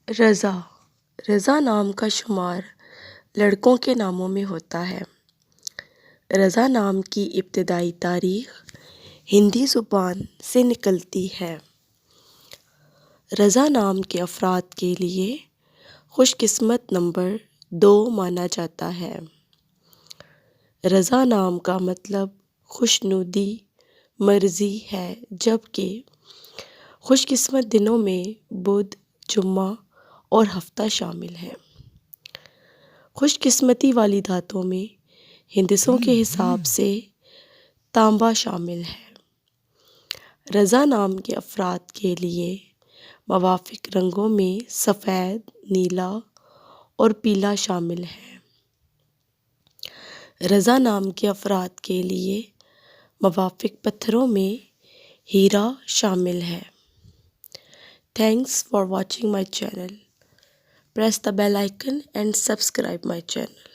رضا رضا نام کا شمار لڑکوں کے ناموں میں ہوتا ہے۔ رضا نام کی ابتدائی تاریخ ہندی زبان سے نکلتی ہے۔ رضا نام کے افراد کے لیے خوش قسمت نمبر 2 مانا جاتا ہے۔ رضا نام کا مطلب خوشنودی، مرضی ہے، جبکہ خوش قسمت دنوں میں بدھ، جمعہ اور ہفتہ شامل ہیں۔ خوش قسمتی والی دھاتوں میں ہندسوں کے حساب سے تانبا شامل ہے۔ رضا نام کے افراد کے لیے موافق رنگوں میں سفید، نیلا اور پیلا شامل ہیں۔ رضا نام کے افراد کے لیے موافق پتھروں میں ہیرا شامل ہے۔ Thanks for watching my channel. Press the bell icon and subscribe my channel.